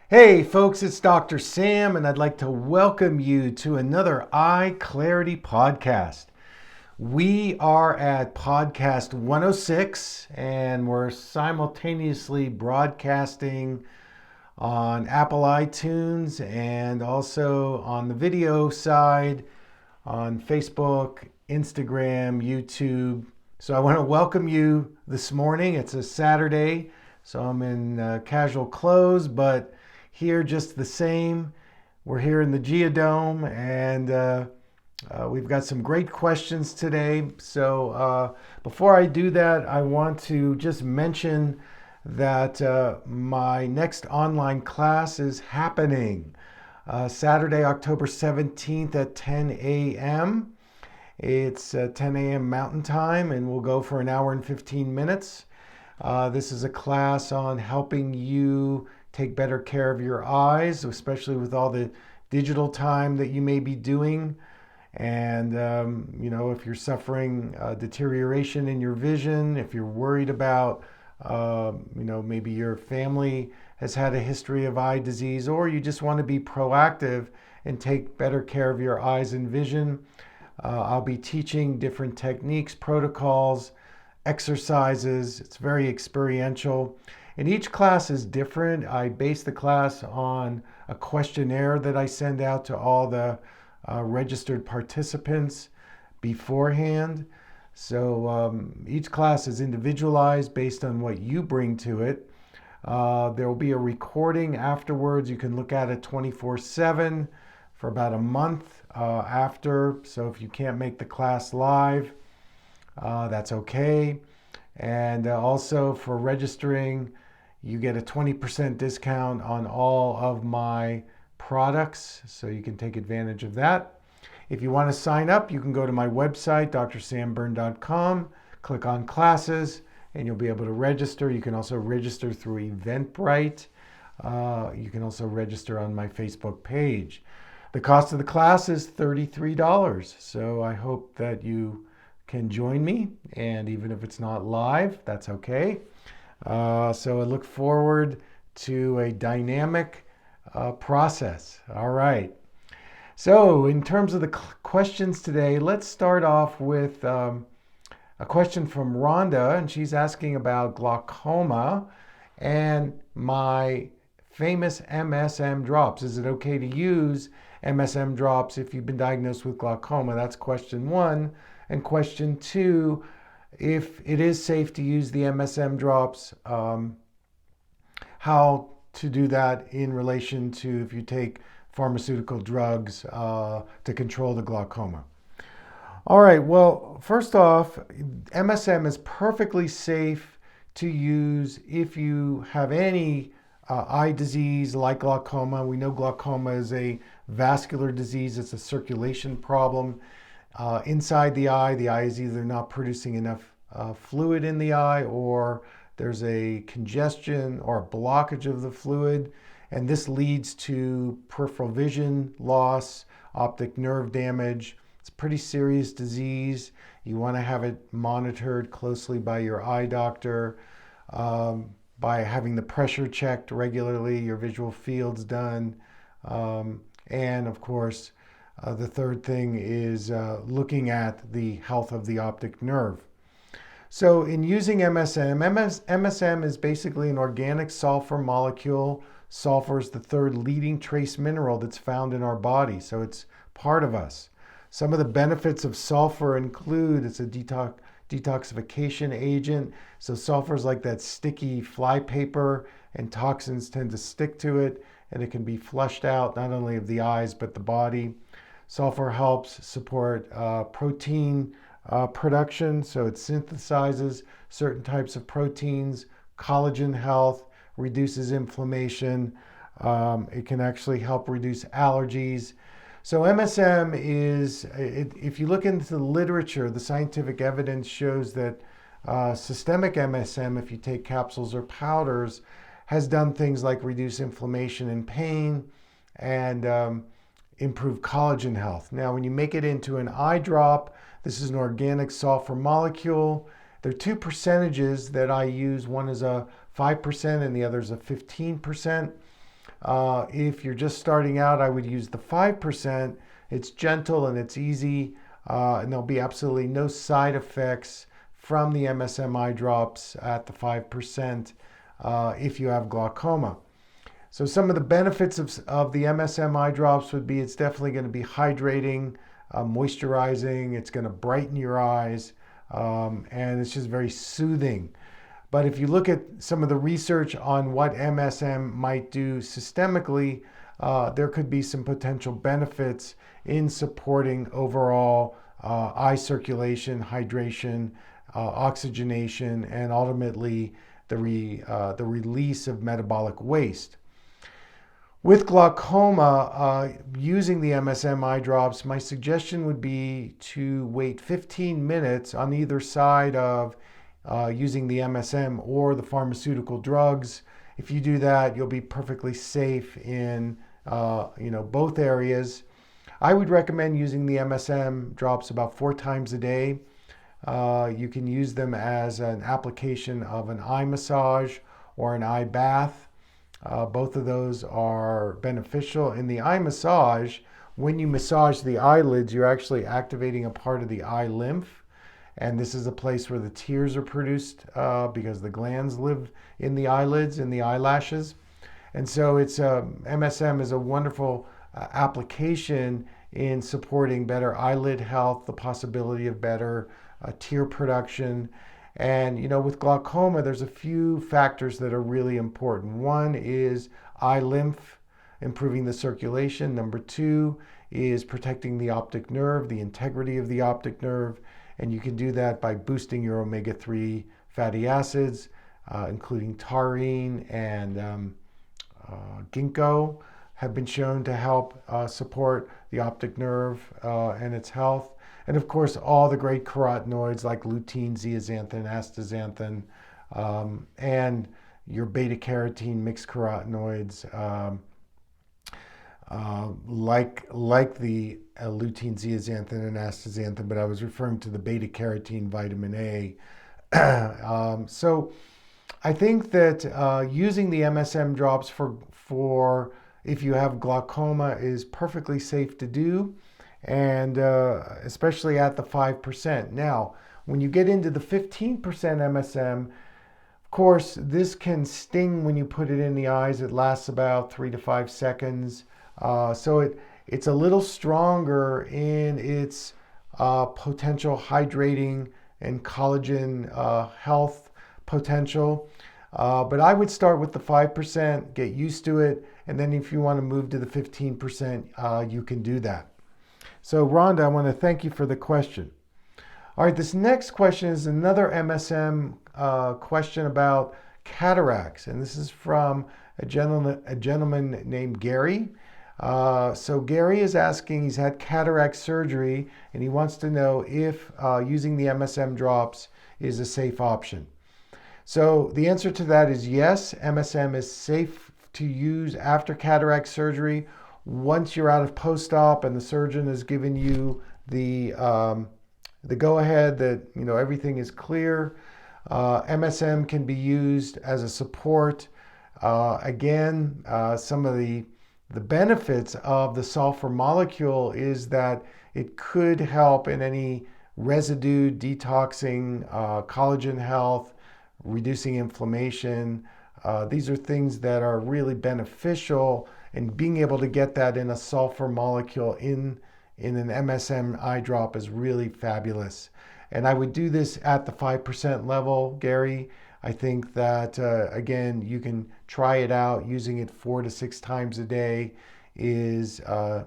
Hey folks, it's Dr. Sam, and I'd like to welcome you to another EyeClarity podcast. We are at podcast 106, and we're simultaneously broadcasting on Apple iTunes and also on the video side on Facebook, Instagram, YouTube. So I want to welcome you this morning. It's a Saturday, so I'm in casual clothes, but here just the same. We're here in the Geodome, and we've got some great questions today. So before I do that, I want to just mention that my next online class is happening Saturday, October 17th at 10 a.m. It's 10 a.m. Mountain Time, and we'll go for an hour and 15 minutes. This is a class on helping you take better care of your eyes, especially with all the digital time that you may be doing. And, if you're suffering deterioration in your vision, if you're worried about, maybe your family has had a history of eye disease, or you just want to be proactive and take better care of your eyes and vision, I'll be teaching different techniques, protocols, exercises. It's very experiential. And each class is different. I base the class on a questionnaire that I send out to all the registered participants beforehand. So each class is individualized based on what you bring to it. There will be a recording afterwards. You can look at it 24/7 for about a month after. So if you can't make the class live, that's okay. And also for registering, you get a 20% discount on all of my products, so you can take advantage of that. If you want to sign up, you can go to my website, drsamburn.com, click on classes, and you'll be able to register. You can also register through Eventbrite. You can also register on my Facebook page. The cost of the class is $33, so I hope that you can join me, and even if it's not live, that's okay. So I look forward to a dynamic process. All right. So in terms of the questions today, let's start off with a question from Rhonda, and she's asking about glaucoma and my famous MSM drops. Is it okay to use MSM drops if you've been diagnosed with glaucoma? That's question one. And question two, if it is safe to use the MSM drops, how to do that in relation to if you take pharmaceutical drugs to control the glaucoma. All right, well, first off, MSM is perfectly safe to use if you have any eye disease like glaucoma. We know glaucoma is a vascular disease, it's a circulation problem. Inside the eye is either not producing enough fluid in the eye, or there's a congestion or a blockage of the fluid, and this leads to peripheral vision loss, optic nerve damage. It's a pretty serious disease. You want to have it monitored closely by your eye doctor, by having the pressure checked regularly, your visual fields done, and of course, the third thing is looking at the health of the optic nerve. So in using MSM is basically an organic sulfur molecule. Sulfur is the third leading trace mineral that's found in our body, so it's part of us. Some of the benefits of sulfur include it's a detoxification agent. So sulfur is like that sticky fly paper, and toxins tend to stick to it, and it can be flushed out not only of the eyes but the body. Sulfur helps support protein production, so it synthesizes certain types of proteins, collagen health, reduces inflammation. It can actually help reduce allergies. So MSM if you look into the literature, the scientific evidence shows that systemic MSM, if you take capsules or powders, has done things like reduce inflammation and pain, and improve collagen health. Now, when you make it into an eye drop, this is an organic sulfur molecule. There are two percentages that I use. One is a 5% and the other is a 15%. If you're just starting out, I would use the 5%. It's gentle and it's easy, and there'll be absolutely no side effects from the MSM eye drops at the 5% if you have glaucoma. So some of the benefits of the MSM eye drops would be it's definitely going to be hydrating, moisturizing, it's going to brighten your eyes, and it's just very soothing. But if you look at some of the research on what MSM might do systemically, there could be some potential benefits in supporting overall eye circulation, hydration, oxygenation, and ultimately the release of metabolic waste. With glaucoma, using the MSM eye drops, my suggestion would be to wait 15 minutes on either side of using the MSM or the pharmaceutical drugs. If you do that, you'll be perfectly safe in both areas. I would recommend using the MSM drops about 4 times a day. You can use them as an application of an eye massage or an eye bath. Both of those are beneficial. In the eye massage, when you massage the eyelids, you're actually activating a part of the eye lymph. And this is a place where the tears are produced because the glands live in the eyelids, in the eyelashes. And so MSM is a wonderful application in supporting better eyelid health, the possibility of better tear production. And with glaucoma, there's a few factors that are really important. One is eye lymph, improving the circulation. Number 2 is protecting the optic nerve, the integrity of the optic nerve. And you can do that by boosting your omega-3 fatty acids, including taurine and ginkgo have been shown to help support the optic nerve and its health. And of course, all the great carotenoids like lutein, zeaxanthin, astaxanthin, and your beta-carotene mixed carotenoids, like the lutein, zeaxanthin, and astaxanthin, but I was referring to the beta-carotene vitamin A. So I think that using the MSM drops for if you have glaucoma is perfectly safe to do, and especially at the 5%. Now, when you get into the 15% MSM, of course, this can sting when you put it in the eyes. It lasts about 3 to 5 seconds. So it's a little stronger in its potential hydrating and collagen health potential. But I would start with the 5%, get used to it, and then if you want to move to the 15%, you can do that. So Rhonda, I want to thank you for the question. All right, this next question is another MSM question about cataracts, and this is from a gentleman named Gary. So Gary is asking, he's had cataract surgery, and he wants to know if using the MSM drops is a safe option. So the answer to that is yes, MSM is safe to use after cataract surgery. Once you're out of post-op and the surgeon has given you the go-ahead that everything is clear, MSM can be used as a support. Again, some of the benefits of the sulfur molecule is that it could help in any residue detoxing, collagen health, reducing inflammation. These are things that are really beneficial, and being able to get that in a sulfur molecule in an MSM eye drop is really fabulous. And I would do this at the 5% level, Gary. I think that, again, you can try it out. Using it 4 to 6 times a day is, a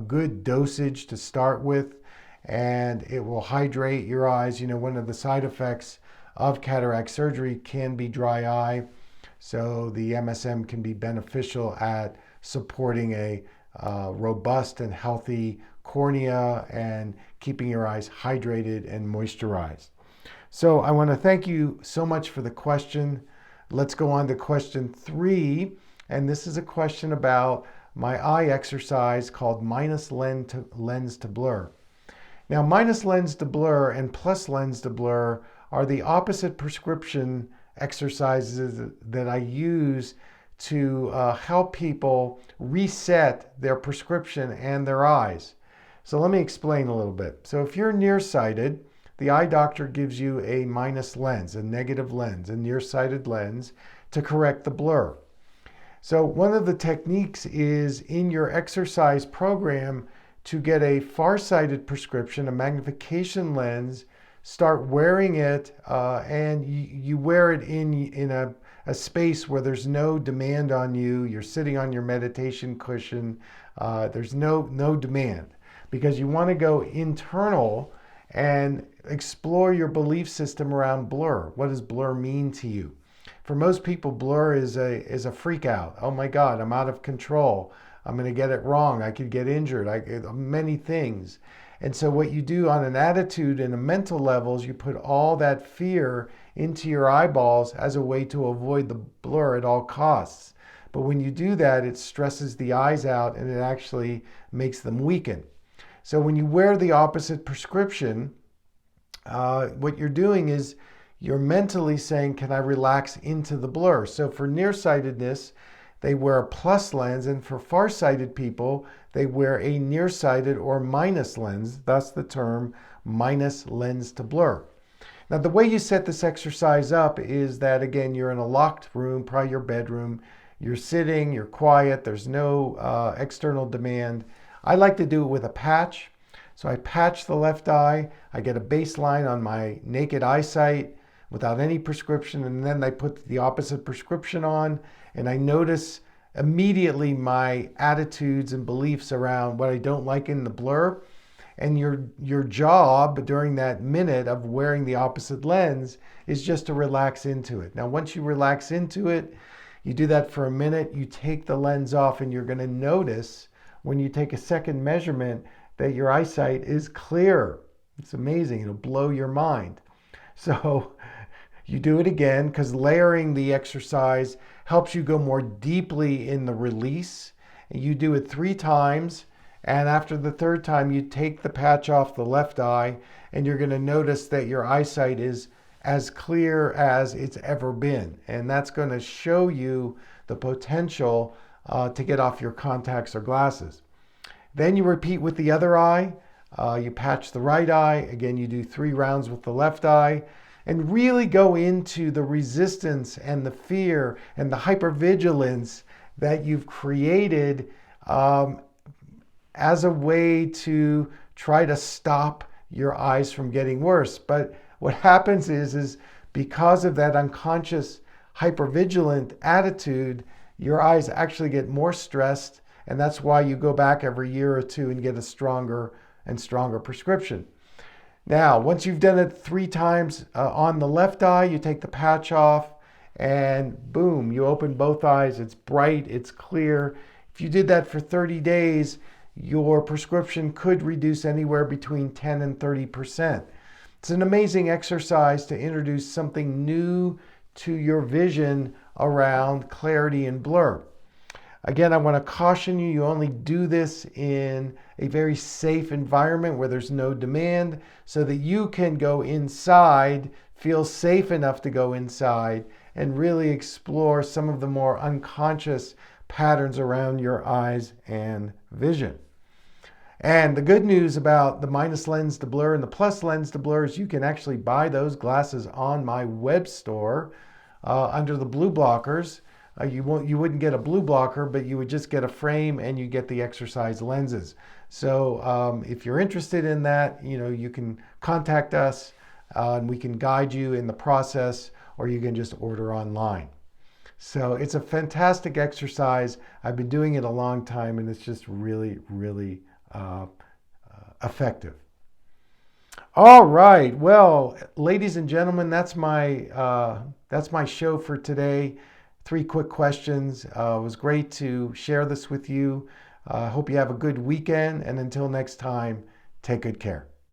good dosage to start with, and it will hydrate your eyes. One of the side effects of cataract surgery can be dry eye. So the MSM can be beneficial at supporting a robust and healthy cornea and keeping your eyes hydrated and moisturized. So I want to thank you so much for the question. Let's go on to question 3. And this is a question about my eye exercise called minus lens to blur. Now, minus lens to blur and plus lens to blur are the opposite prescription exercises that I use to help people reset their prescription and their eyes. So let me explain a little bit. So if you're nearsighted, the eye doctor gives you a minus lens, a negative lens, a nearsighted lens to correct the blur. So one of the techniques is in your exercise program to get a farsighted prescription, a magnification lens, start wearing it, and you wear it in a space where there's no demand on you. You're sitting on your meditation cushion. There's no demand, because you want to go internal and explore your belief system around blur. What does blur mean to you? For most people, blur is a freak out. Oh my God, I'm out of control. I'm going to get it wrong. I could get injured. Many things. And so what you do on an attitude and a mental level is you put all that fear into your eyeballs as a way to avoid the blur at all costs. But when you do that, it stresses the eyes out and it actually makes them weaken. So when you wear the opposite prescription, what you're doing is you're mentally saying, can I relax into the blur? So for nearsightedness, they wear a plus lens, and for farsighted people, they wear a nearsighted or minus lens, thus the term minus lens to blur. Now, the way you set this exercise up is that, again, you're in a locked room, probably your bedroom. You're sitting, you're quiet, there's no external demand. I like to do it with a patch. So I patch the left eye, I get a baseline on my naked eyesight without any prescription, and then I put the opposite prescription on, and I notice immediately my attitudes and beliefs around what I don't like in the blur. And your job during that minute of wearing the opposite lens is just to relax into it. Now, once you relax into it, you do that for a minute, you take the lens off, and you're going to notice when you take a second measurement that your eyesight is clear. It's amazing. It'll blow your mind. So you do it again, because layering the exercise helps you go more deeply in the release. And you do it 3 times. And after the 3rd time, you take the patch off the left eye, and you're going to notice that your eyesight is as clear as it's ever been. And that's going to show you the potential to get off your contacts or glasses. Then you repeat with the other eye. You patch the right eye. Again, you do 3 rounds with the left eye, and really go into the resistance and the fear and the hypervigilance that you've created as a way to try to stop your eyes from getting worse. But what happens is because of that unconscious hypervigilant attitude, your eyes actually get more stressed, and that's why you go back every year or 2 and get a stronger and stronger prescription. Now, once you've done it 3 times on the left eye, you take the patch off, and boom, you open both eyes. It's bright, it's clear. If you did that for 30 days, your prescription could reduce anywhere between 10 and 30%. It's an amazing exercise to introduce something new to your vision around clarity and blur. Again, I want to caution you, you only do this in a very safe environment where there's no demand, so that you can go inside, feel safe enough to go inside, and really explore some of the more unconscious patterns around your eyes and vision. And the good news about the minus lens to blur and the plus lens to blur is you can actually buy those glasses on my web store under the blue blockers. You wouldn't get a blue blocker, but you would just get a frame, and you get the exercise lenses. So if you're interested in that, you can contact us and we can guide you in the process, or you can just order online. So it's a fantastic exercise. I've been doing it a long time, and it's just really, really effective. All right. Well, ladies and gentlemen, that's my show for today. 3 quick questions. It was great to share this with you. I hope you have a good weekend, and until next time, take good care.